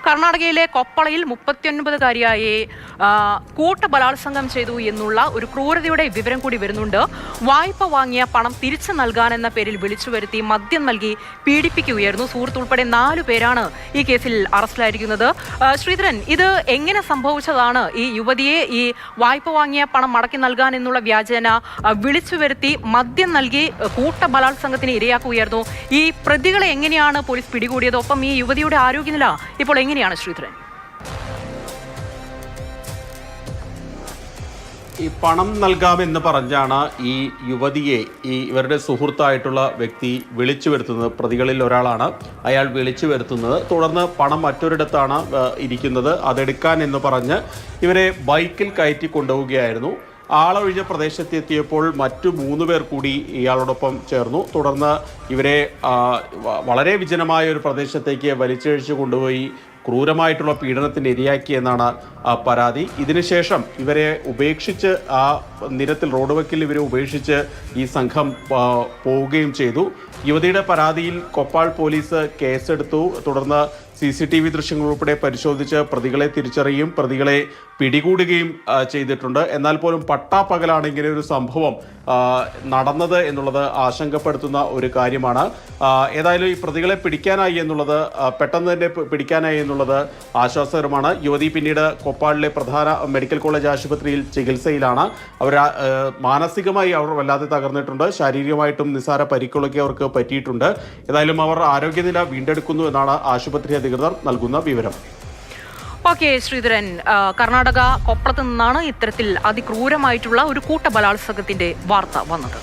കർണാടകയിലെ കൊപ്പളയിൽ 39-കാരിയായ കൂട്ടബലാത്സംഗം ചെയ്തു എന്നുള്ള ഒരു ക്രൂരതയുടെ വിവരം കൂടി വരുന്നുണ്ട്. വായ്പ വാങ്ങിയ പണം തിരിച്ചു നൽകാനെന്ന പേരിൽ വിളിച്ചു വരുത്തി മദ്യം നൽകി പീഡിപ്പിക്കുകയായിരുന്നു. സുഹൃത്ത് ഉൾപ്പെടെ 4 പേരാണ് ഈ കേസിൽ അറസ്റ്റിലായിരിക്കുന്നത്. ശ്രീധരൻ, ഇത് എങ്ങനെ സംഭവിച്ചതാണ്? ഈ യുവതിയെ ഈ വായ്പ വാങ്ങിയ പണം മടക്കി നൽകാൻ എന്നുള്ള വ്യാജേന വിളിച്ചു വരുത്തി മദ്യം നൽകി കൂട്ടബലാത്സംഗത്തിന് ഇരയാക്കുകയായിരുന്നു. ഈ പ്രതികളെ എങ്ങനെയാണ് പോലീസ് പിടികൂടിയത്? ഒപ്പം ഈ യുവതിയുടെ ആരോഗ്യനില ഇപ്പോൾ എങ്ങനെയാണ് ശ്രീധരൻ? ഈ പണം നൽകാമെന്ന് പറഞ്ഞാണ് ഈ യുവതിയെ ഇവരുടെ സുഹൃത്തായിട്ടുള്ള വ്യക്തി വിളിച്ചു വരുത്തുന്നത്. പ്രതികളിൽ ഒരാളാണ് അയാൾ വിളിച്ചു വരുത്തുന്നത്. തുടർന്ന് പണം മറ്റൊരിടത്താണ് ഇരിക്കുന്നത്, അതെടുക്കാൻ എന്ന് പറഞ്ഞ് ഇവരെ ബൈക്കിൽ കയറ്റി കൊണ്ടുപോവുകയായിരുന്നു. ആളൊഴിഞ്ഞ പ്രദേശത്തെത്തിയപ്പോൾ മറ്റു 3 പേർ കൂടി ഇയാളോടൊപ്പം ചേർന്നു. തുടർന്ന് ഇവരെ വളരെ വിജനമായ ഒരു പ്രദേശത്തേക്ക് വലിച്ചിഴച്ച് കൊണ്ടുപോയി ക്രൂരമായിട്ടുള്ള പീഡനത്തിന് ഇരയാക്കിയെന്നാണ് പരാതി. ഇതിനുശേഷം ഇവരെ ഉപേക്ഷിച്ച് ആ നിരത്തിൽ റോഡ് വക്കിൽ ഇവരെ ഉപേക്ഷിച്ച് ഈ സംഘം പോവുകയും ചെയ്തു. യുവതിയുടെ പരാതിയിൽ കൊപ്പാൾ പോലീസ് കേസെടുത്തു. തുടർന്ന് CCTV ദൃശ്യങ്ങൾ ഉൾപ്പെടെ പരിശോധിച്ച് പ്രതികളെ തിരിച്ചറിയുകയും പ്രതികളെ പിടികൂടുകയും ചെയ്തിട്ടുണ്ട്. എന്നാൽ പോലും പട്ടാപ്പകലാണ് ഇങ്ങനെ ഒരു സംഭവം നടന്നത് എന്നുള്ളത് ആശങ്കപ്പെടുത്തുന്ന ഒരു കാര്യമാണ്. ഏതായാലും ഈ പ്രതികളെ പിടിക്കാനായി എന്നുള്ളത്, പെട്ടെന്ന് തന്നെ പിടിക്കാനായി എന്നുള്ളത് ആശ്വാസകരമാണ്. യുവതി പിന്നീട് കൊപ്പാളിലെ പ്രധാന മെഡിക്കൽ കോളേജ് ആശുപത്രിയിൽ ചികിത്സയിലാണ്. അവർ മാനസികമായി അവർ വല്ലാതെ തകർന്നിട്ടുണ്ട്. ശാരീരികമായിട്ടും നിസ്സാര പരിക്കുകളൊക്കെ അവർക്ക് പറ്റിയിട്ടുണ്ട്. ഏതായാലും അവർ ആരോഗ്യനില വീണ്ടെടുക്കുന്നു എന്നാണ് ആശുപത്രി അധികൃതർ നൽകുന്ന വിവരം. ഓക്കെ ശ്രീധരൻ, കർണാടക കൊപ്പളത്ത് നിന്നാണ് ഇത്തരത്തിൽ അതിക്രൂരമായിട്ടുള്ള ഒരു കൂട്ടബലാത്സംഗത്തിന്റെ വാർത്ത വന്നത്.